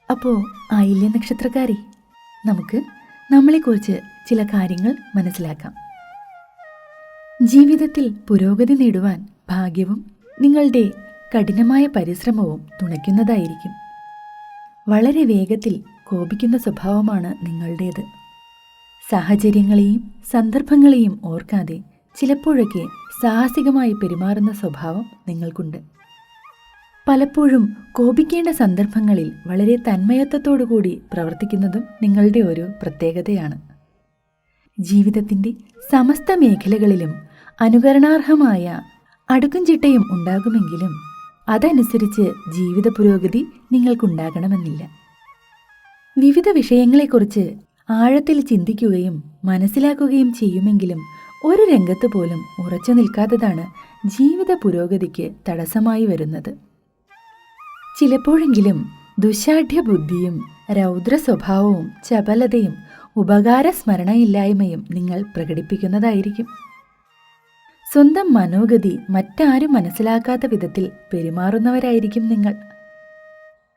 അപ്പോൾ ആയില്യ നക്ഷത്രക്കാരി, നമുക്ക് നമ്മളെക്കുറിച്ച് ചില കാര്യങ്ങൾ മനസ്സിലാക്കാം. ജീവിതത്തിൽ പുരോഗതി നേടുവാൻ ഭാഗ്യവും നിങ്ങളുടെ കഠിനമായ പരിശ്രമവും തുണയ്ക്കുന്നതായിരിക്കും. വളരെ വേഗത്തിൽ കോപിക്കുന്ന സ്വഭാവമാണ് നിങ്ങളുടേത്. സാഹചര്യങ്ങളെയും സന്ദർഭങ്ങളെയും ഓർക്കാതെ ചിലപ്പോഴൊക്കെ സാഹസികമായി പെരുമാറുന്ന സ്വഭാവം നിങ്ങൾക്കുണ്ട്. പലപ്പോഴും കോപിക്കേണ്ട സന്ദർഭങ്ങളിൽ വളരെ തന്മയത്വത്തോടുകൂടി പ്രവർത്തിക്കുന്നതും നിങ്ങളുടെ ഒരു പ്രത്യേകതയാണ്. ജീവിതത്തിൻ്റെ സമസ്ത മേഖലകളിലും അനുകരണാർഹമായ അടുക്കും ചിട്ടയും ഉണ്ടാകുമെങ്കിലും അതനുസരിച്ച് ജീവിത പുരോഗതി നിങ്ങൾക്കുണ്ടാകണമെന്നില്ല. വിവിധ വിഷയങ്ങളെക്കുറിച്ച് ആഴത്തിൽ ചിന്തിക്കുകയും മനസ്സിലാക്കുകയും ചെയ്യുമെങ്കിലും ഒരു രംഗത്ത് പോലും ഉറച്ചു നിൽക്കാത്തതാണ് ജീവിത പുരോഗതിക്ക് തടസ്സമായി വരുന്നത്. ചിലപ്പോഴെങ്കിലും ദുശാഠ്യ ബുദ്ധിയും രൗദ്ര സ്വഭാവവും ചപലതയും ഉപകാരസ്മരണയില്ലായ്മയും നിങ്ങൾ പ്രകടിപ്പിക്കുന്നതായിരിക്കും. സ്വന്തം മനോഗതി മറ്റാരും മനസ്സിലാക്കാത്ത വിധത്തിൽ പെരുമാറുന്നവരായിരിക്കും നിങ്ങൾ.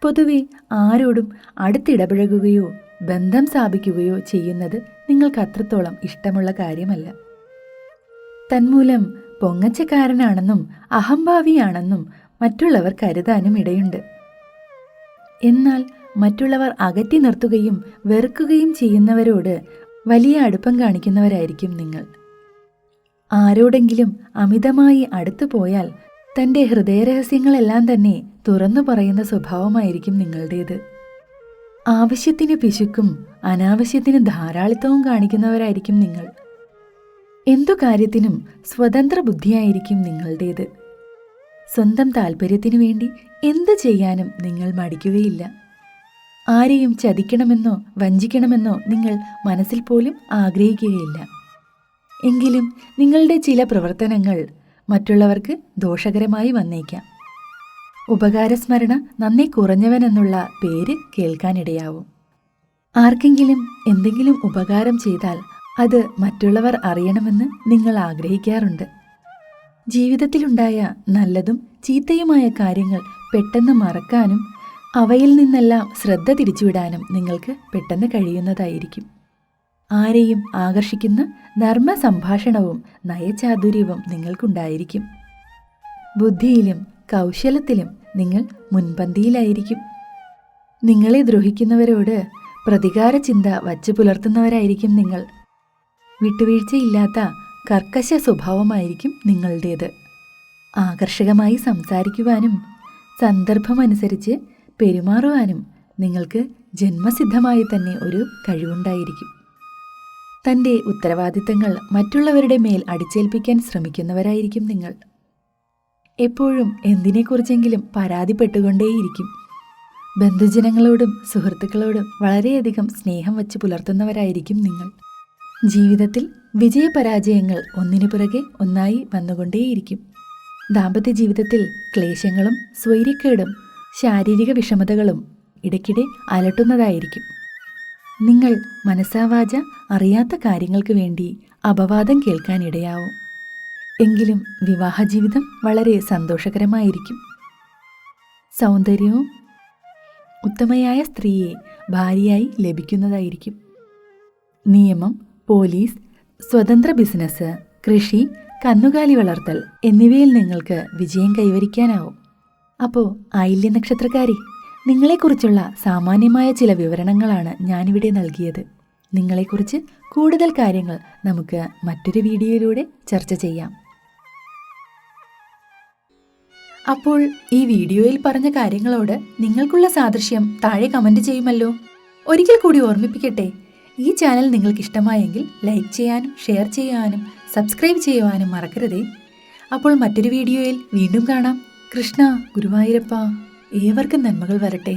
പൊതുവെ ആരോടും അടുത്തിടപഴകുകയോ ബന്ധം സ്ഥാപിക്കുകയോ ചെയ്യുന്നത് നിങ്ങൾക്ക് അത്രത്തോളം ഇഷ്ടമുള്ള കാര്യമല്ല. തന്മൂലം പൊങ്ങച്ചക്കാരനാണെന്നും അഹംഭാവിയാണെന്നും മറ്റുള്ളവർ കരുതാനും ഇടയുണ്ട്. എന്നാൽ മറ്റുള്ളവർ അകറ്റി നിർത്തുകയും വെറുക്കുകയും ചെയ്യുന്നവരോട് വലിയ അടുപ്പം കാണിക്കുന്നവരായിരിക്കും നിങ്ങൾ. ആരോടെങ്കിലും അമിതമായി അടുത്തു പോയാൽ തൻ്റെ ഹൃദയരഹസ്യങ്ങളെല്ലാം തന്നെ തുറന്നു പറയുന്ന സ്വഭാവമായിരിക്കും നിങ്ങളുടേത്. ആവശ്യത്തിന് പിശുക്കും അനാവശ്യത്തിന് ധാരാളിത്തവും കാണിക്കുന്നവരായിരിക്കും നിങ്ങൾ. എന്തു കാര്യത്തിനും സ്വതന്ത്ര ബുദ്ധിയായിരിക്കും നിങ്ങളുടേത്. സ്വന്തം താല്പര്യത്തിനു വേണ്ടി എന്തു ചെയ്യാനും നിങ്ങൾ മടിക്കുകയില്ല. ആരെയും ചതിക്കണമെന്നോ വഞ്ചിക്കണമെന്നോ നിങ്ങൾ മനസ്സിൽ പോലും ആഗ്രഹിക്കുകയില്ല. എങ്കിലും നിങ്ങളുടെ ചില പ്രവർത്തനങ്ങൾ മറ്റുള്ളവർക്ക് ദോഷകരമായി വന്നേക്കാം. ഉപകാരസ്മരണ നന്നേ കുറഞ്ഞവനെന്നുള്ള പേര് കേൾക്കാനിടയാവും. ആർക്കെങ്കിലും എന്തെങ്കിലും ഉപകാരം ചെയ്താൽ അത് മറ്റുള്ളവർ അറിയണമെന്ന് നിങ്ങൾ ആഗ്രഹിക്കാറുണ്ട്. ജീവിതത്തിലുണ്ടായ നല്ലതും ചീത്തയുമായ കാര്യങ്ങൾ പെട്ടെന്ന് മറക്കാനും അവയിൽ നിന്നെല്ലാം ശ്രദ്ധ തിരിച്ചുവിടാനും നിങ്ങൾക്ക് പെട്ടെന്ന് കഴിയുന്നതായിരിക്കും. ആരെയും ആകർഷിക്കുന്ന നർമ്മ സംഭാഷണവും നയചാതുര്യവും നിങ്ങൾക്കുണ്ടായിരിക്കും. ബുദ്ധിയിലും കൗശലത്തിലും നിങ്ങൾ മുൻപന്തിയിലായിരിക്കും. നിങ്ങളെ ദ്രോഹിക്കുന്നവരോട് പ്രതികാര ചിന്ത വച്ചു പുലർത്തുന്നവരായിരിക്കും നിങ്ങൾ. വിട്ടുവീഴ്ചയില്ലാത്ത കർക്കശ സ്വഭാവമായിരിക്കും നിങ്ങളുടേത്. ആകർഷകമായി സംസാരിക്കുവാനും സന്ദർഭമനുസരിച്ച് പെരുമാറുവാനും നിങ്ങൾക്ക് ജന്മസിദ്ധമായി തന്നെ ഒരു കഴിവുണ്ടായിരിക്കും. തൻ്റെ ഉത്തരവാദിത്തങ്ങൾ മറ്റുള്ളവരുടെ മേൽ അടിച്ചേൽപ്പിക്കാൻ ശ്രമിക്കുന്നവരായിരിക്കും നിങ്ങൾ. എപ്പോഴും എന്തിനെക്കുറിച്ചെങ്കിലും പരാതിപ്പെട്ടുകൊണ്ടേയിരിക്കും. ബന്ധുജനങ്ങളോടും സുഹൃത്തുക്കളോടും വളരെയധികം സ്നേഹം വച്ച് പുലർത്തുന്നവരായിരിക്കും നിങ്ങൾ. ജീവിതത്തിൽ വിജയപരാജയങ്ങൾ ഒന്നിനു പുറകെ ഒന്നായി വന്നുകൊണ്ടേയിരിക്കും. ദാമ്പത്യ ജീവിതത്തിൽ ക്ലേശങ്ങളും സ്വൈര്യക്കേടും ശാരീരിക വിഷമതകളും ഇടയ്ക്കിടെ അലട്ടുന്നതായിരിക്കും. നിങ്ങൾ മനസ്സാവാച അറിയാത്ത കാര്യങ്ങൾക്ക് വേണ്ടി അപവാദം കേൾക്കാനിടയാവും. എങ്കിലും വിവാഹജീവിതം വളരെ സന്തോഷകരമായിരിക്കും. സൗന്ദര്യവും ഉത്തമയായ സ്ത്രീയെ ഭാര്യയായി ലഭിക്കുന്നതായിരിക്കും. നിയമം, പോലീസ്, സ്വതന്ത്ര ബിസിനസ്, കൃഷി, കന്നുകാലി വളർത്തൽ എന്നിവയിൽ നിങ്ങൾക്ക് വിജയം കൈവരിക്കാനാവും. അപ്പോൾ ആയില്യ നക്ഷത്രക്കാരി, നിങ്ങളെക്കുറിച്ചുള്ള സാമാന്യമായ ചില വിവരണങ്ങളാണ് ഞാനിവിടെ നൽകിയത്. നിങ്ങളെക്കുറിച്ച് കൂടുതൽ കാര്യങ്ങൾ നമുക്ക് മറ്റൊരു വീഡിയോയിലൂടെ ചർച്ച ചെയ്യാം. അപ്പോൾ ഈ വീഡിയോയിൽ പറഞ്ഞ കാര്യങ്ങളോട് നിങ്ങൾക്കുള്ള സാദൃശ്യം താഴെ കമൻറ്റ് ചെയ്യുമല്ലോ. ഒരിക്കൽ കൂടി ഓർമ്മിപ്പിക്കട്ടെ, ഈ ചാനൽ നിങ്ങൾക്ക് ഇഷ്ടമായെങ്കിൽ ലൈക്ക് ചെയ്യാനും ഷെയർ ചെയ്യാനും സബ്സ്ക്രൈബ് ചെയ്യുവാനും മറക്കരുതേ. അപ്പോൾ മറ്റൊരു വീഡിയോയിൽ വീണ്ടും കാണാം. കൃഷ്ണ ഗുരുവായൂരപ്പ, ഏവർക്കും നന്മകൾ വരട്ടെ.